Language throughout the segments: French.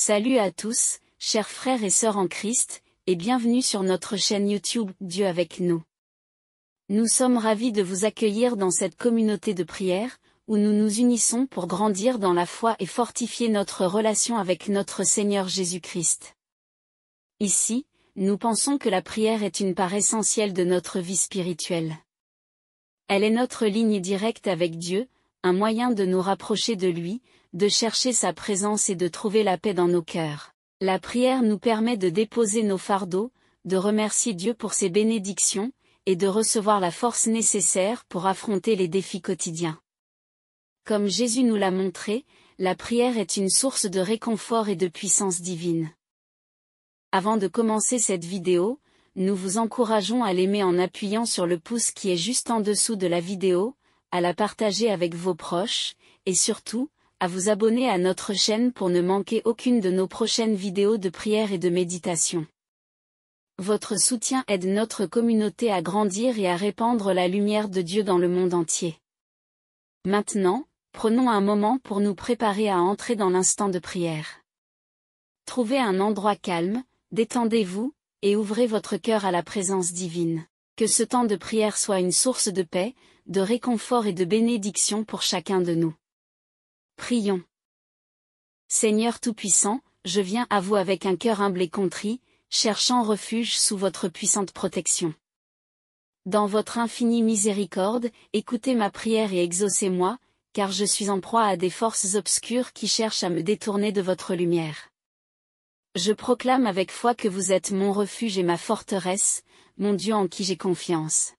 Salut à tous, chers frères et sœurs en Christ, et bienvenue sur notre chaîne YouTube Dieu avec nous. Nous sommes ravis de vous accueillir dans cette communauté de prière, où nous nous unissons pour grandir dans la foi et fortifier notre relation avec notre Seigneur Jésus-Christ. Ici, nous pensons que la prière est une part essentielle de notre vie spirituelle. Elle est notre ligne directe avec Dieu, un moyen de nous rapprocher de lui, de chercher sa présence et de trouver la paix dans nos cœurs. La prière nous permet de déposer nos fardeaux, de remercier Dieu pour ses bénédictions, et de recevoir la force nécessaire pour affronter les défis quotidiens. Comme Jésus nous l'a montré, la prière est une source de réconfort et de puissance divine. Avant de commencer cette vidéo, nous vous encourageons à l'aimer en appuyant sur le pouce qui est juste en dessous de la vidéo, à la partager avec vos proches, et surtout, à vous abonner à notre chaîne pour ne manquer aucune de nos prochaines vidéos de prière et de méditation. Votre soutien aide notre communauté à grandir et à répandre la lumière de Dieu dans le monde entier. Maintenant, prenons un moment pour nous préparer à entrer dans l'instant de prière. Trouvez un endroit calme, détendez-vous, et ouvrez votre cœur à la présence divine. Que ce temps de prière soit une source de paix, de réconfort et de bénédiction pour chacun de nous. Prions. Seigneur Tout-Puissant, je viens à vous avec un cœur humble et contrit, cherchant refuge sous votre puissante protection. Dans votre infinie miséricorde, écoutez ma prière et exaucez-moi, car je suis en proie à des forces obscures qui cherchent à me détourner de votre lumière. Je proclame avec foi que vous êtes mon refuge et ma forteresse, mon Dieu en qui j'ai confiance.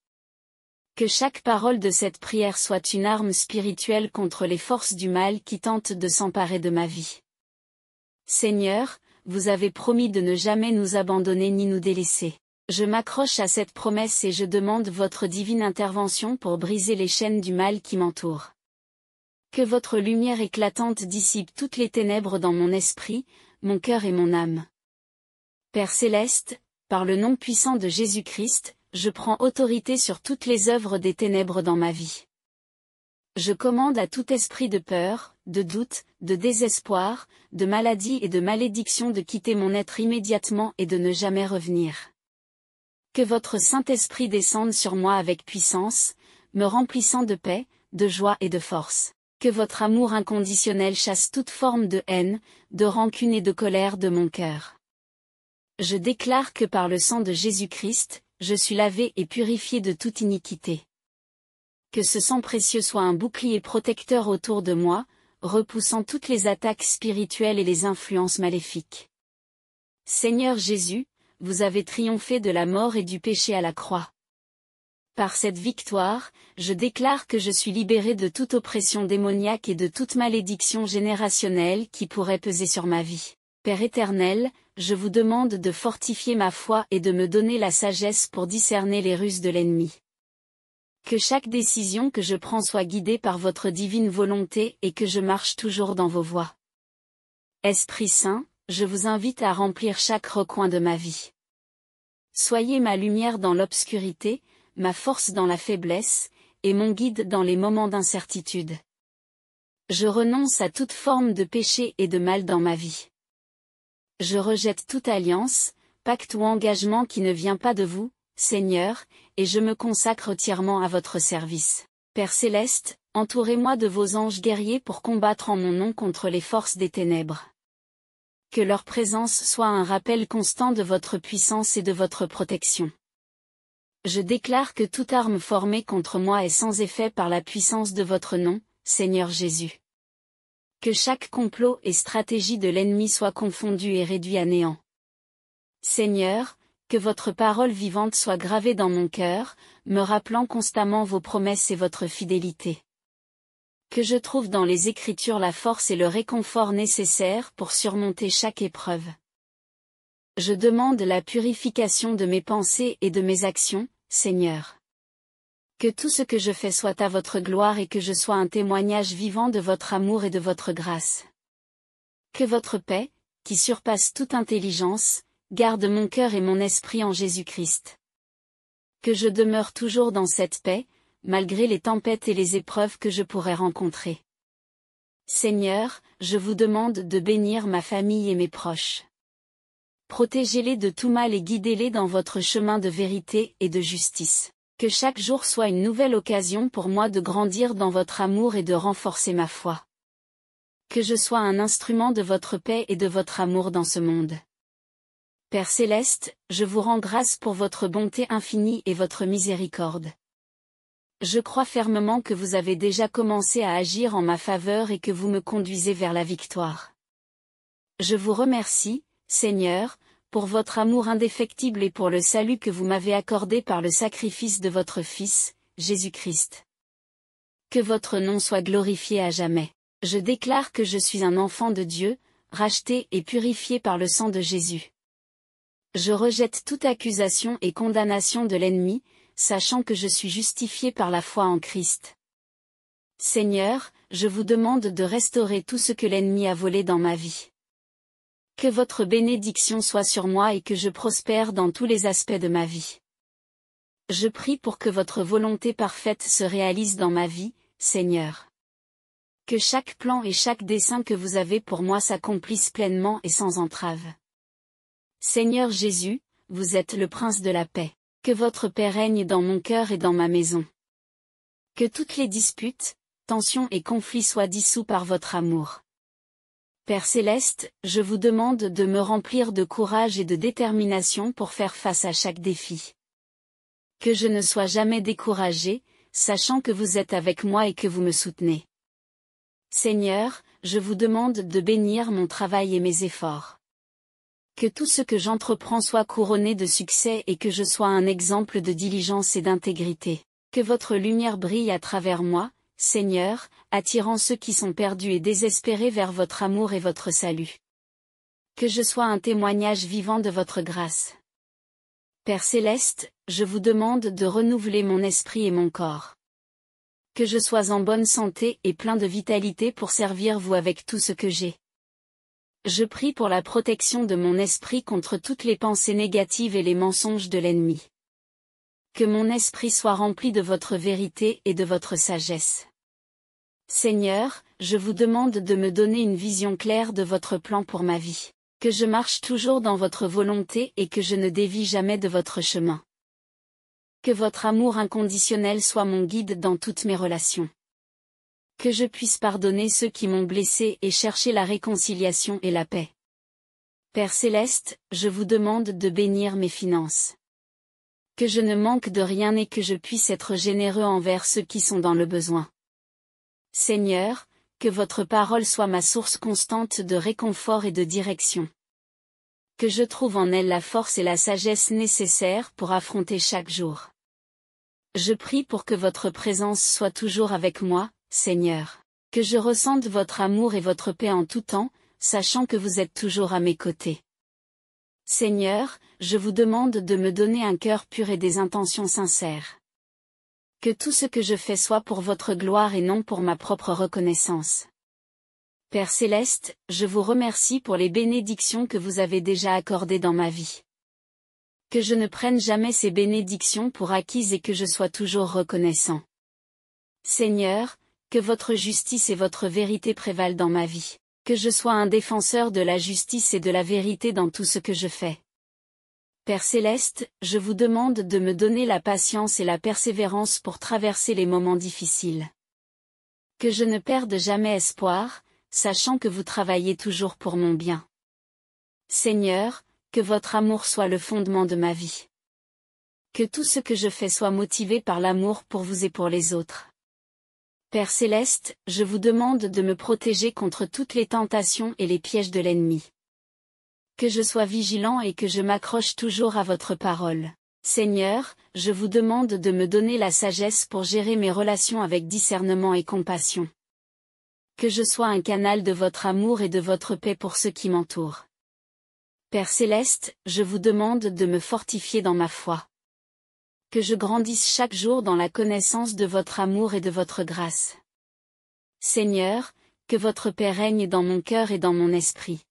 Que chaque parole de cette prière soit une arme spirituelle contre les forces du mal qui tentent de s'emparer de ma vie. Seigneur, vous avez promis de ne jamais nous abandonner ni nous délaisser. Je m'accroche à cette promesse et je demande votre divine intervention pour briser les chaînes du mal qui m'entourent. Que votre lumière éclatante dissipe toutes les ténèbres dans mon esprit, mon cœur et mon âme. Père céleste, par le nom puissant de Jésus-Christ, je prends autorité sur toutes les œuvres des ténèbres dans ma vie. Je commande à tout esprit de peur, de doute, de désespoir, de maladie et de malédiction de quitter mon être immédiatement et de ne jamais revenir. Que votre Saint-Esprit descende sur moi avec puissance, me remplissant de paix, de joie et de force. Que votre amour inconditionnel chasse toute forme de haine, de rancune et de colère de mon cœur. Je déclare que par le sang de Jésus-Christ, je suis lavé et purifié de toute iniquité. Que ce sang précieux soit un bouclier protecteur autour de moi, repoussant toutes les attaques spirituelles et les influences maléfiques. Seigneur Jésus, vous avez triomphé de la mort et du péché à la croix. Par cette victoire, je déclare que je suis libéré de toute oppression démoniaque et de toute malédiction générationnelle qui pourrait peser sur ma vie. Père éternel, je vous demande de fortifier ma foi et de me donner la sagesse pour discerner les ruses de l'ennemi. Que chaque décision que je prends soit guidée par votre divine volonté et que je marche toujours dans vos voies. Esprit Saint, je vous invite à remplir chaque recoin de ma vie. Soyez ma lumière dans l'obscurité, ma force dans la faiblesse, et mon guide dans les moments d'incertitude. Je renonce à toute forme de péché et de mal dans ma vie. Je rejette toute alliance, pacte ou engagement qui ne vient pas de vous, Seigneur, et je me consacre entièrement à votre service. Père céleste, entourez-moi de vos anges guerriers pour combattre en mon nom contre les forces des ténèbres. Que leur présence soit un rappel constant de votre puissance et de votre protection. Je déclare que toute arme formée contre moi est sans effet par la puissance de votre nom, Seigneur Jésus. Que chaque complot et stratégie de l'ennemi soit confondu et réduit à néant. Seigneur, que votre parole vivante soit gravée dans mon cœur, me rappelant constamment vos promesses et votre fidélité. Que je trouve dans les Écritures la force et le réconfort nécessaires pour surmonter chaque épreuve. Je demande la purification de mes pensées et de mes actions, Seigneur. Que tout ce que je fais soit à votre gloire et que je sois un témoignage vivant de votre amour et de votre grâce. Que votre paix, qui surpasse toute intelligence, garde mon cœur et mon esprit en Jésus-Christ. Que je demeure toujours dans cette paix, malgré les tempêtes et les épreuves que je pourrais rencontrer. Seigneur, je vous demande de bénir ma famille et mes proches. Protégez-les de tout mal et guidez-les dans votre chemin de vérité et de justice. Que chaque jour soit une nouvelle occasion pour moi de grandir dans votre amour et de renforcer ma foi. Que je sois un instrument de votre paix et de votre amour dans ce monde. Père céleste, je vous rends grâce pour votre bonté infinie et votre miséricorde. Je crois fermement que vous avez déjà commencé à agir en ma faveur et que vous me conduisez vers la victoire. Je vous remercie, Seigneur, pour votre amour indéfectible et pour le salut que vous m'avez accordé par le sacrifice de votre Fils, Jésus-Christ. Que votre nom soit glorifié à jamais. Je déclare que je suis un enfant de Dieu, racheté et purifié par le sang de Jésus. Je rejette toute accusation et condamnation de l'ennemi, sachant que je suis justifié par la foi en Christ. Seigneur, je vous demande de restaurer tout ce que l'ennemi a volé dans ma vie. Que votre bénédiction soit sur moi et que je prospère dans tous les aspects de ma vie. Je prie pour que votre volonté parfaite se réalise dans ma vie, Seigneur. Que chaque plan et chaque dessein que vous avez pour moi s'accomplissent pleinement et sans entrave. Seigneur Jésus, vous êtes le Prince de la paix. Que votre paix règne dans mon cœur et dans ma maison. Que toutes les disputes, tensions et conflits soient dissous par votre amour. Père céleste, je vous demande de me remplir de courage et de détermination pour faire face à chaque défi. Que je ne sois jamais découragé, sachant que vous êtes avec moi et que vous me soutenez. Seigneur, je vous demande de bénir mon travail et mes efforts. Que tout ce que j'entreprends soit couronné de succès et que je sois un exemple de diligence et d'intégrité. Que votre lumière brille à travers moi, Seigneur, attirant ceux qui sont perdus et désespérés vers votre amour et votre salut. Que je sois un témoignage vivant de votre grâce. Père céleste, je vous demande de renouveler mon esprit et mon corps. Que je sois en bonne santé et plein de vitalité pour servir vous avec tout ce que j'ai. Je prie pour la protection de mon esprit contre toutes les pensées négatives et les mensonges de l'ennemi. Que mon esprit soit rempli de votre vérité et de votre sagesse. Seigneur, je vous demande de me donner une vision claire de votre plan pour ma vie. Que je marche toujours dans votre volonté et que je ne dévie jamais de votre chemin. Que votre amour inconditionnel soit mon guide dans toutes mes relations. Que je puisse pardonner ceux qui m'ont blessé et chercher la réconciliation et la paix. Père céleste, je vous demande de bénir mes finances. Que je ne manque de rien et que je puisse être généreux envers ceux qui sont dans le besoin. Seigneur, que votre parole soit ma source constante de réconfort et de direction. Que je trouve en elle la force et la sagesse nécessaires pour affronter chaque jour. Je prie pour que votre présence soit toujours avec moi, Seigneur. Que je ressente votre amour et votre paix en tout temps, sachant que vous êtes toujours à mes côtés. Seigneur, je vous demande de me donner un cœur pur et des intentions sincères. Que tout ce que je fais soit pour votre gloire et non pour ma propre reconnaissance. Père céleste, je vous remercie pour les bénédictions que vous avez déjà accordées dans ma vie. Que je ne prenne jamais ces bénédictions pour acquises et que je sois toujours reconnaissant. Seigneur, que votre justice et votre vérité prévalent dans ma vie. Que je sois un défenseur de la justice et de la vérité dans tout ce que je fais. Père céleste, je vous demande de me donner la patience et la persévérance pour traverser les moments difficiles. Que je ne perde jamais espoir, sachant que vous travaillez toujours pour mon bien. Seigneur, que votre amour soit le fondement de ma vie. Que tout ce que je fais soit motivé par l'amour pour vous et pour les autres. Père céleste, je vous demande de me protéger contre toutes les tentations et les pièges de l'ennemi. Que je sois vigilant et que je m'accroche toujours à votre parole. Seigneur, je vous demande de me donner la sagesse pour gérer mes relations avec discernement et compassion. Que je sois un canal de votre amour et de votre paix pour ceux qui m'entourent. Père céleste, je vous demande de me fortifier dans ma foi. Que je grandisse chaque jour dans la connaissance de votre amour et de votre grâce. Seigneur, que votre paix règne dans mon cœur et dans mon esprit.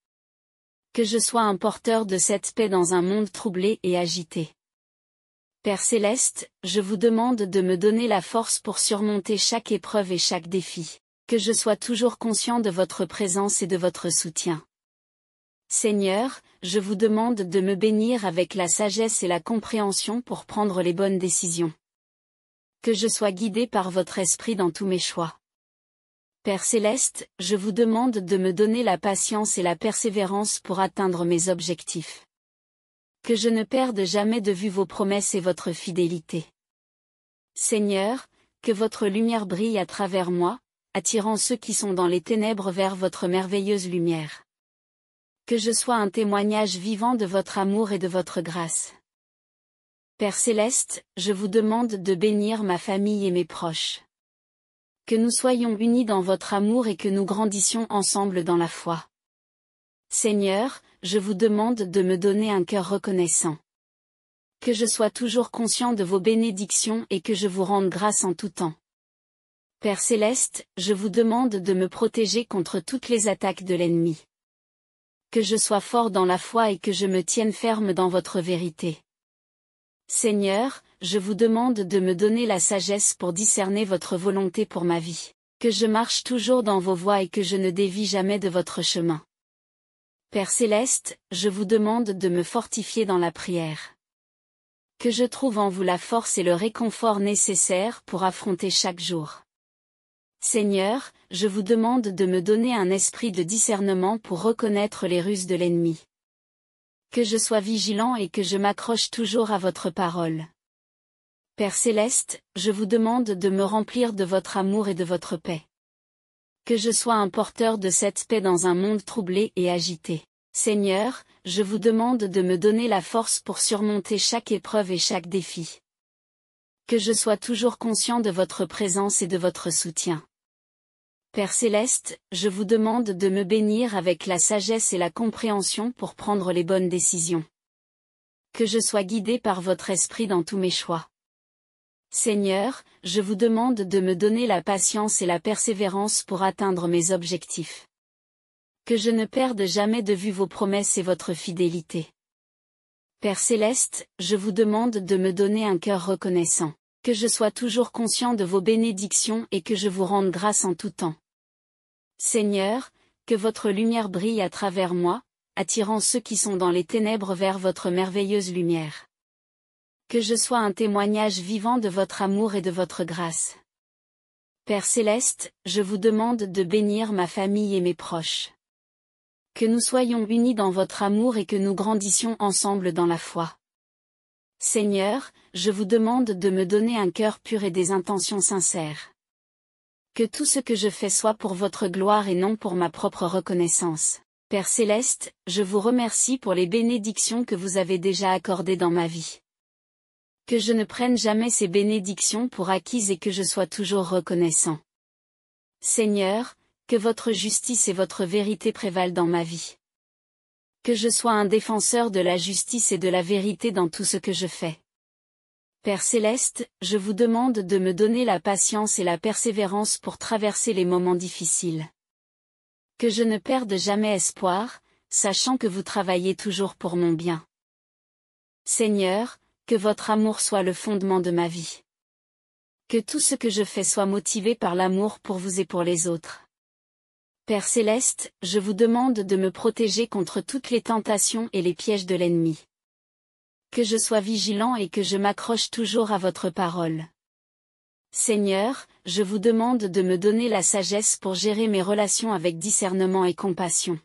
Que je sois un porteur de cette paix dans un monde troublé et agité. Père céleste, je vous demande de me donner la force pour surmonter chaque épreuve et chaque défi. Que je sois toujours conscient de votre présence et de votre soutien. Seigneur, je vous demande de me bénir avec la sagesse et la compréhension pour prendre les bonnes décisions. Que je sois guidé par votre esprit dans tous mes choix. Père céleste, je vous demande de me donner la patience et la persévérance pour atteindre mes objectifs. Que je ne perde jamais de vue vos promesses et votre fidélité. Seigneur, que votre lumière brille à travers moi, attirant ceux qui sont dans les ténèbres vers votre merveilleuse lumière. Que je sois un témoignage vivant de votre amour et de votre grâce. Père céleste, je vous demande de bénir ma famille et mes proches. Que nous soyons unis dans votre amour et que nous grandissions ensemble dans la foi. Seigneur, je vous demande de me donner un cœur reconnaissant. Que je sois toujours conscient de vos bénédictions et que je vous rende grâce en tout temps. Père céleste, je vous demande de me protéger contre toutes les attaques de l'ennemi. Que je sois fort dans la foi et que je me tienne ferme dans votre vérité. Seigneur, je vous demande de me donner la sagesse pour discerner votre volonté pour ma vie. Que je marche toujours dans vos voies et que je ne dévie jamais de votre chemin. Père céleste, je vous demande de me fortifier dans la prière. Que je trouve en vous la force et le réconfort nécessaires pour affronter chaque jour. Seigneur, je vous demande de me donner un esprit de discernement pour reconnaître les ruses de l'ennemi. Que je sois vigilant et que je m'accroche toujours à votre parole. Père céleste, je vous demande de me remplir de votre amour et de votre paix. Que je sois un porteur de cette paix dans un monde troublé et agité. Seigneur, je vous demande de me donner la force pour surmonter chaque épreuve et chaque défi. Que je sois toujours conscient de votre présence et de votre soutien. Père céleste, je vous demande de me bénir avec la sagesse et la compréhension pour prendre les bonnes décisions. Que je sois guidé par votre esprit dans tous mes choix. Seigneur, je vous demande de me donner la patience et la persévérance pour atteindre mes objectifs. Que je ne perde jamais de vue vos promesses et votre fidélité. Père céleste, je vous demande de me donner un cœur reconnaissant. Que je sois toujours conscient de vos bénédictions et que je vous rende grâce en tout temps. Seigneur, que votre lumière brille à travers moi, attirant ceux qui sont dans les ténèbres vers votre merveilleuse lumière. Que je sois un témoignage vivant de votre amour et de votre grâce. Père céleste, je vous demande de bénir ma famille et mes proches. Que nous soyons unis dans votre amour et que nous grandissions ensemble dans la foi. Seigneur, je vous demande de me donner un cœur pur et des intentions sincères. Que tout ce que je fais soit pour votre gloire et non pour ma propre reconnaissance. Père céleste, je vous remercie pour les bénédictions que vous avez déjà accordées dans ma vie. Que je ne prenne jamais ces bénédictions pour acquises et que je sois toujours reconnaissant. Seigneur, que votre justice et votre vérité prévalent dans ma vie. Que je sois un défenseur de la justice et de la vérité dans tout ce que je fais. Père céleste, je vous demande de me donner la patience et la persévérance pour traverser les moments difficiles. Que je ne perde jamais espoir, sachant que vous travaillez toujours pour mon bien. Seigneur, que votre amour soit le fondement de ma vie. Que tout ce que je fais soit motivé par l'amour pour vous et pour les autres. Père céleste, je vous demande de me protéger contre toutes les tentations et les pièges de l'ennemi. Que je sois vigilant et que je m'accroche toujours à votre parole. Seigneur, je vous demande de me donner la sagesse pour gérer mes relations avec discernement et compassion.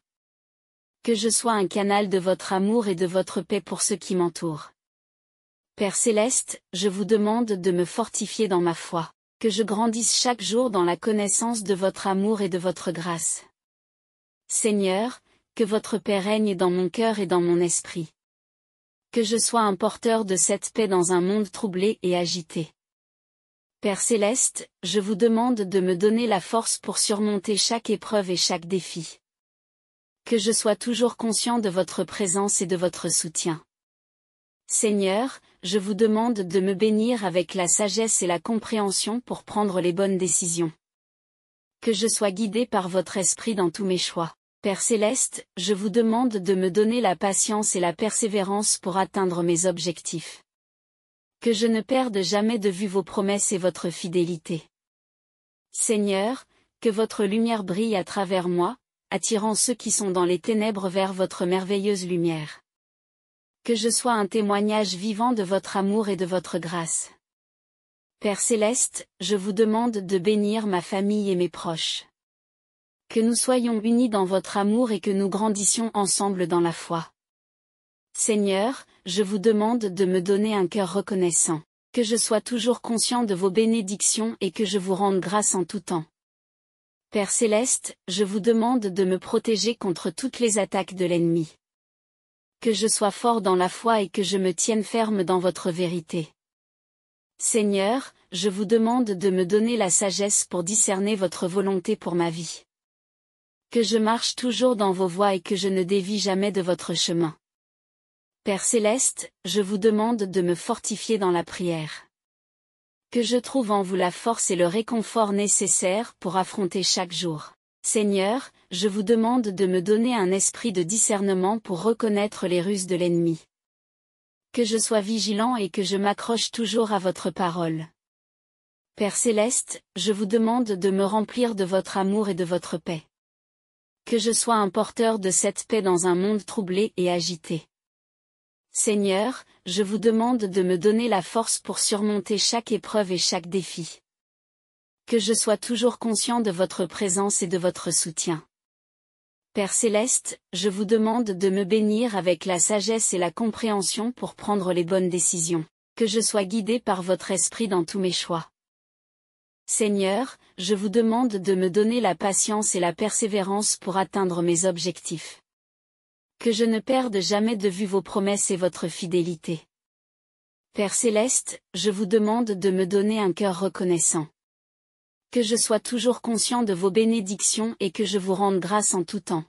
Que je sois un canal de votre amour et de votre paix pour ceux qui m'entourent. Père céleste, je vous demande de me fortifier dans ma foi. Que je grandisse chaque jour dans la connaissance de votre amour et de votre grâce. Seigneur, que votre paix règne dans mon cœur et dans mon esprit. Que je sois un porteur de cette paix dans un monde troublé et agité. Père céleste, je vous demande de me donner la force pour surmonter chaque épreuve et chaque défi. Que je sois toujours conscient de votre présence et de votre soutien. Seigneur, je vous demande de me bénir avec la sagesse et la compréhension pour prendre les bonnes décisions. Que je sois guidé par votre esprit dans tous mes choix. Père céleste, je vous demande de me donner la patience et la persévérance pour atteindre mes objectifs. Que je ne perde jamais de vue vos promesses et votre fidélité. Seigneur, que votre lumière brille à travers moi, attirant ceux qui sont dans les ténèbres vers votre merveilleuse lumière. Que je sois un témoignage vivant de votre amour et de votre grâce. Père céleste, je vous demande de bénir ma famille et mes proches. Que nous soyons unis dans votre amour et que nous grandissions ensemble dans la foi. Seigneur, je vous demande de me donner un cœur reconnaissant, que je sois toujours conscient de vos bénédictions et que je vous rende grâce en tout temps. Père céleste, je vous demande de me protéger contre toutes les attaques de l'ennemi. Que je sois fort dans la foi et que je me tienne ferme dans votre vérité. Seigneur, je vous demande de me donner la sagesse pour discerner votre volonté pour ma vie. Que je marche toujours dans vos voies et que je ne dévie jamais de votre chemin. Père céleste, je vous demande de me fortifier dans la prière. Que je trouve en vous la force et le réconfort nécessaires pour affronter chaque jour. Seigneur, je vous demande de me donner un esprit de discernement pour reconnaître les ruses de l'ennemi. Que je sois vigilant et que je m'accroche toujours à votre parole. Père céleste, je vous demande de me remplir de votre amour et de votre paix. Que je sois un porteur de cette paix dans un monde troublé et agité. Seigneur, je vous demande de me donner la force pour surmonter chaque épreuve et chaque défi. Que je sois toujours conscient de votre présence et de votre soutien. Père céleste, je vous demande de me bénir avec la sagesse et la compréhension pour prendre les bonnes décisions. Que je sois guidé par votre esprit dans tous mes choix. Seigneur, je vous demande de me donner la patience et la persévérance pour atteindre mes objectifs. Que je ne perde jamais de vue vos promesses et votre fidélité. Père céleste, je vous demande de me donner un cœur reconnaissant. Que je sois toujours conscient de vos bénédictions et que je vous rende grâce en tout temps.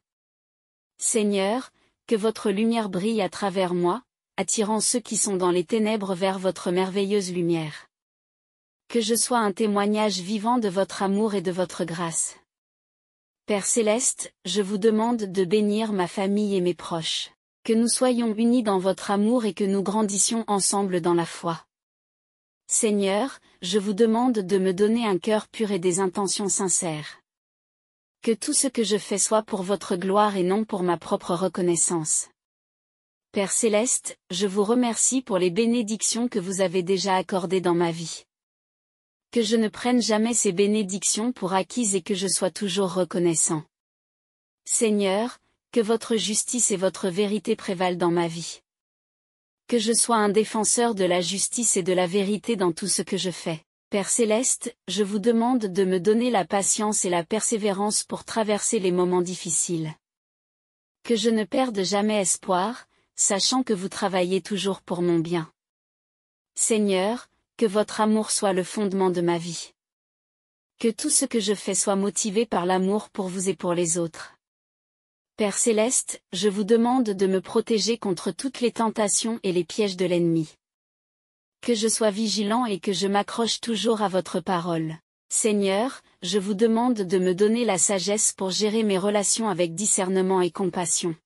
Seigneur, que votre lumière brille à travers moi, attirant ceux qui sont dans les ténèbres vers votre merveilleuse lumière. Que je sois un témoignage vivant de votre amour et de votre grâce. Père céleste, je vous demande de bénir ma famille et mes proches. Que nous soyons unis dans votre amour et que nous grandissions ensemble dans la foi. Seigneur, je vous demande de me donner un cœur pur et des intentions sincères. Que tout ce que je fais soit pour votre gloire et non pour ma propre reconnaissance. Père céleste, je vous remercie pour les bénédictions que vous avez déjà accordées dans ma vie. Que je ne prenne jamais ces bénédictions pour acquises et que je sois toujours reconnaissant. Seigneur, que votre justice et votre vérité prévalent dans ma vie. Que je sois un défenseur de la justice et de la vérité dans tout ce que je fais. Père céleste, je vous demande de me donner la patience et la persévérance pour traverser les moments difficiles. Que je ne perde jamais espoir, sachant que vous travaillez toujours pour mon bien. Seigneur, que votre amour soit le fondement de ma vie. Que tout ce que je fais soit motivé par l'amour pour vous et pour les autres. Père céleste, je vous demande de me protéger contre toutes les tentations et les pièges de l'ennemi. Que je sois vigilant et que je m'accroche toujours à votre parole. Seigneur, je vous demande de me donner la sagesse pour gérer mes relations avec discernement et compassion.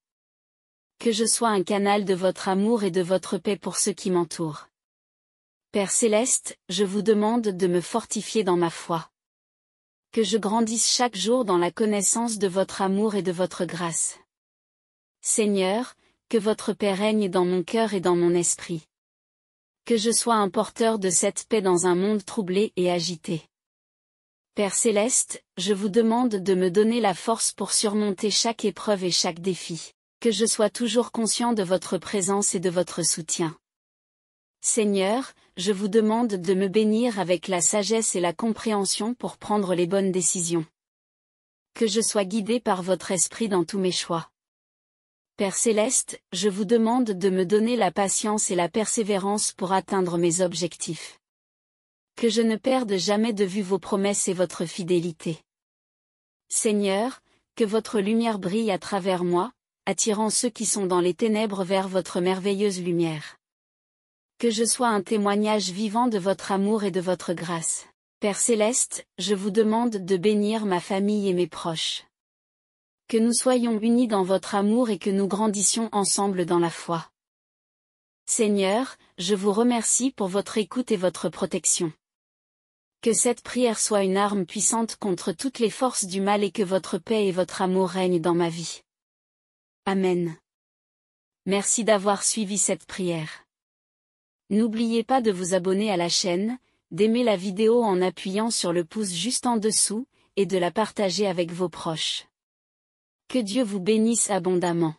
Que je sois un canal de votre amour et de votre paix pour ceux qui m'entourent. Père céleste, je vous demande de me fortifier dans ma foi. Que je grandisse chaque jour dans la connaissance de votre amour et de votre grâce. Seigneur, que votre paix règne dans mon cœur et dans mon esprit. Que je sois un porteur de cette paix dans un monde troublé et agité. Père céleste, je vous demande de me donner la force pour surmonter chaque épreuve et chaque défi. Que je sois toujours conscient de votre présence et de votre soutien. Seigneur, je vous demande de me bénir avec la sagesse et la compréhension pour prendre les bonnes décisions. Que je sois guidé par votre esprit dans tous mes choix. Père céleste, je vous demande de me donner la patience et la persévérance pour atteindre mes objectifs. Que je ne perde jamais de vue vos promesses et votre fidélité. Seigneur, que votre lumière brille à travers moi, attirant ceux qui sont dans les ténèbres vers votre merveilleuse lumière. Que je sois un témoignage vivant de votre amour et de votre grâce. Père céleste, je vous demande de bénir ma famille et mes proches. Que nous soyons unis dans votre amour et que nous grandissions ensemble dans la foi. Seigneur, je vous remercie pour votre écoute et votre protection. Que cette prière soit une arme puissante contre toutes les forces du mal et que votre paix et votre amour règnent dans ma vie. Amen. Merci d'avoir suivi cette prière. N'oubliez pas de vous abonner à la chaîne, d'aimer la vidéo en appuyant sur le pouce juste en dessous, et de la partager avec vos proches. Que Dieu vous bénisse abondamment.